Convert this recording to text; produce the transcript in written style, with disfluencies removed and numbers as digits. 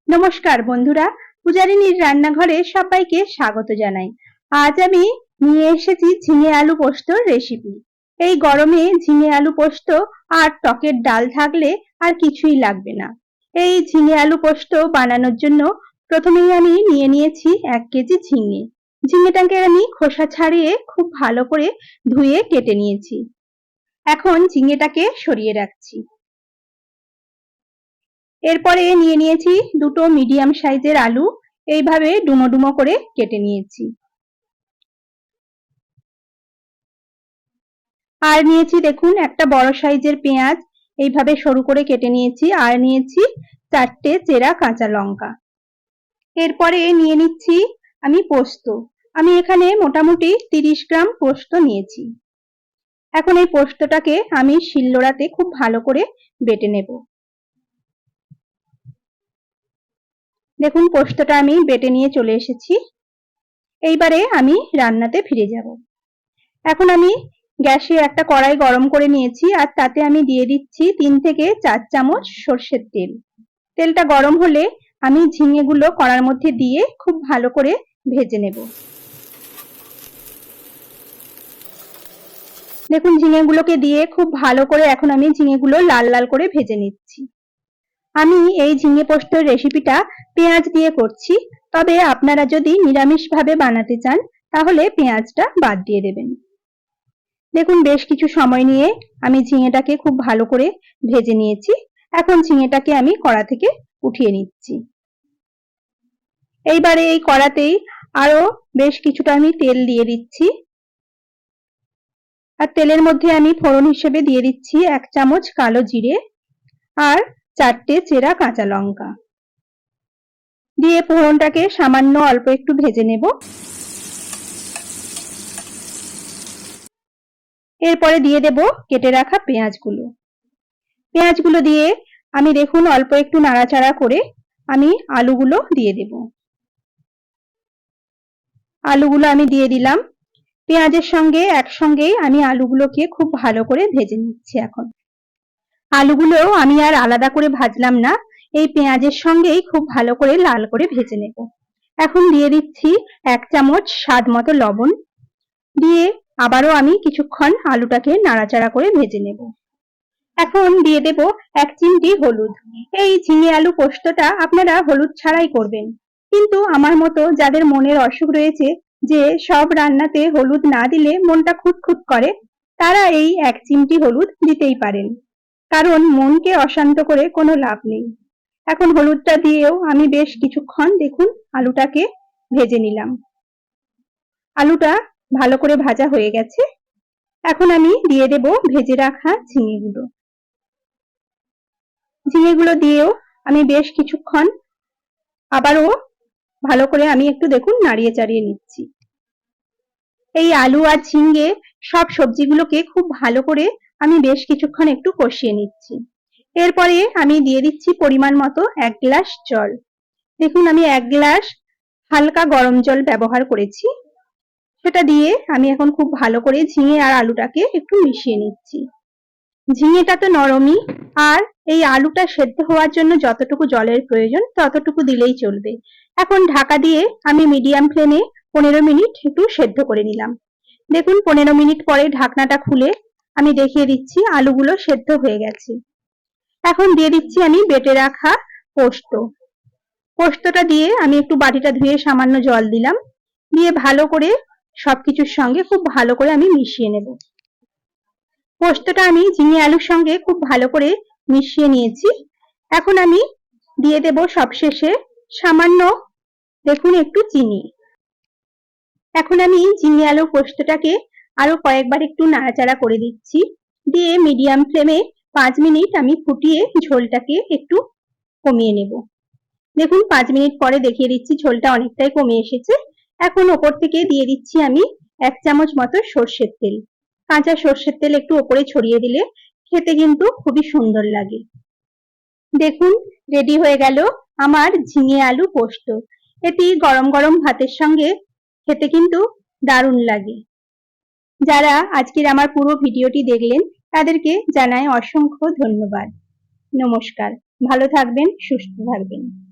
নমস্কার বন্ধুরা, পূজারিনীর রান্নাঘরে সবাইকে স্বাগত জানাই। আজ আমি নিয়ে এসেছি ঝিঙে আলু পোস্তর রেসিপি। এই গরমে ঝিঙে আলু পোস্ত আর টকের ডাল থাকলে আর কিছুই লাগবে না। এই ঝিঙে আলু পোস্ত বানানোর জন্য প্রথমেই আমি নিয়ে নিয়েছি 1 কেজি ঝিঙে। ঝিঙেটাকে আমি খোসা ছাড়িয়ে খুব ভালো করে ধুয়ে কেটে নিয়েছি। এখন ঝিঙেটাকে সরিয়ে রাখছি। এরপরে নিয়ে নিয়েছি দুটো মিডিয়াম সাইজের আলু, এইভাবে ডুমো ডুমো করে কেটে নিয়েছি। আর নিয়েছি দেখুন একটা বড় সাইজের পেঁয়াজ, এইভাবে সরু করে কেটে নিয়েছি। আর নিয়েছি 4টে চেরা কাঁচা লঙ্কা। এরপরে নিয়ে নিচ্ছি আমি পোস্ত। আমি এখানে মোটামুটি 30 গ্রাম পোস্ত নিয়েছি। এখন এই পোস্তটাকে আমি শিলনোড়াতে খুব ভালো করে বেটে নেব। দেখুন পোস্তটা আমি বেটে নিয়ে চলে এসেছি। এইবারে আমি রান্নাতে ফিরে যাব। এখন আমি গ্যাসে একটা কড়াই গরম করে নিয়েছি আর তাতে আমি দিয়ে দিচ্ছি 3 থেকে 4 চামচ সরষের তেল। তেলটা গরম হলে আমি ঝিঙেগুলো কড়ার মধ্যে দিয়ে খুব ভালো করে ভেজে নেব। দেখুন ঝিঙেগুলোকে দিয়ে খুব ভালো করে এখন আমি ঝিঙেগুলো লাল লাল করে ভেজে নিচ্ছি। আমি এই ঝিঙে পোস্তর রেসিপিটা পেঁয়াজ দিয়ে করছি, তবে আপনারা যদি নিরামিষভাবে বানাতে চান তাহলে পেঁয়াজটা বাদ দিয়ে দেবেন। দেখুন বেশ কিছু সময় নিয়ে আমি ঝিঙেটাকে খুব ভালো করে ভেজে নিয়েছি। এখন ঝিঙেটাকে আমি কড়া থেকে উঠিয়ে নিচ্ছি। এইবারে এই কড়াতেই আরো বেশ কিছুটা আমি তেল দিয়ে দিচ্ছি। আর তেলের মধ্যে আমি ফোড়ন হিসেবে দিয়ে দিচ্ছি 1 চামচ কালো জিরে আর 4টে চেরা কাঁচা লঙ্কা। দিয়ে ফোড়নটাকে সামান্য অল্প একটু ভেজে নেব। এরপরে দিয়ে দেব কেটে রাখা পেঁয়াজগুলো। পেঁয়াজগুলো দিয়ে আমি দেখুন অল্প একটু নাড়াচাড়া করে আমি আলুগুলো দিয়ে দেব। আলুগুলো আমি দিয়ে দিলাম। পেঁয়াজের সঙ্গে একসঙ্গেই আমি আলুগুলোকে খুব ভালো করে ভেজে নিচ্ছি। এখন আলুগুলো আমি আর আলাদা করে ভাজলাম না, এই পেঁয়াজের সঙ্গেই খুব ভালো করে লাল করে ভেজে নেব। এখন দিয়ে দিচ্ছি 1 চামচ স্বাদ মতো লবণ। দিয়ে আবারও আমি কিছুক্ষণ আলুটাকে নাড়াচাড়া করে ভেজে নেব। এখন দিয়ে দেব 1 চিমটি হলুদ। এই ঝিঙে আলু পোস্তটা আপনারা হলুদ ছাড়াই করবেন, কিন্তু আমার মতো যাদের মনের অসুখ রয়েছে যে সব রান্নাতে হলুদ না দিলে মনটা খুঁতখুঁত করে, তারা এই 1 চিমটি হলুদ দিতেই পারেন, কারণ মনকে অশান্ত করে কোনো লাভ নেই। এখন হলুদটা দিয়েও আমি বেশ কিছুক্ষণ দেখুন আলুটাকে ভেজে নিলাম। আলুটা ভালো করে ভাজা হয়ে গেছে। এখন আমি দিয়ে দেব ভেজে রাখা ঝিঙেগুলো। ঝিঙেগুলো দিয়েও আমি বেশ কিছুক্ষণ আবারও ভালো করে আমি একটু দেখুন নাড়িয়ে চাড়িয়ে নিচ্ছি। এই আলু আর ঝিঙে সব সবজিগুলোকে খুব ভালো করে আমি বেশ কিছুক্ষণ একটু কষিয়ে নিচ্ছি। এরপরে আমি দিয়ে দিচ্ছি পরিমাণ মতো 1 গ্লাস জল। দেখুন আমি 1 গ্লাস হালকা গরম জল ব্যবহার করেছি। সেটা দিয়ে আমি এখন খুব ভালো করে ঝিঙে আর আলুটাকে একটু মিশিয়ে নিচ্ছি। ঝিঙেটা তো নরমই, আর এই আলুটা সেদ্ধ হওয়ার জন্য যতটুকু জলের প্রয়োজন ততটুকু দিলেই চলবে। এখন ঢাকা দিয়ে আমি মিডিয়াম ফ্লেমে 15 মিনিট একটু সেদ্ধ করে নিলাম। দেখুন 15 মিনিট পরে ঢাকনাটা খুলে আমি দেখিয়ে দিচ্ছি আলুগুলো সেদ্ধ হয়ে গেছে। এখন দিয়ে দিচ্ছি আমি বেটে রাখা পোস্ত। পোস্তটা দিয়ে আমি একটু বাটিটা ধুয়ে সামান্য জল দিলাম। দিয়ে ভালো করে সবকিছুর সঙ্গে খুব ভালো করে আমি মিশিয়ে নেব। পোস্তটা আমি ঝিঙে আলুর সঙ্গে খুব ভালো করে মিশিয়ে নিয়েছি। এখন আমি দিয়ে দেব সবশেষে সামান্য দেখুন একটু চিনি। এখন আমি ঝিঙে আলুর পোস্তটাকে আরো কয়েকবার একটু নাড়াচাড়া করে দিচ্ছি। দিয়ে মিডিয়াম ফ্লেমে 5 মিনিট আমি ফুটিয়ে ঝোলটাকে একটু কমিয়ে নেব। দেখুন 5 মিনিট পরে দেখিয়ে দিচ্ছি ঝোলটা অনেকটাই কমে এসেছে। এখন ওপর থেকে দিয়ে দিচ্ছি আমি 1 চামচ মতো সর্ষের তেল। কাঁচা সর্ষের তেল একটু ওপরে ছড়িয়ে দিলে খেতে কিন্তু খুবই সুন্দর লাগে। দেখুন রেডি হয়ে গেল আমার ঝিঙে আলু পোস্ত। এটি গরম গরম ভাতের সঙ্গে খেতে কিন্তু দারুণ লাগে। যারা আজকের আমার পুরো ভিডিওটি দেখলেন তাদেরকে জানাই অসংখ্য ধন্যবাদ। নমস্কার, ভালো থাকবেন, সুস্থ থাকবেন।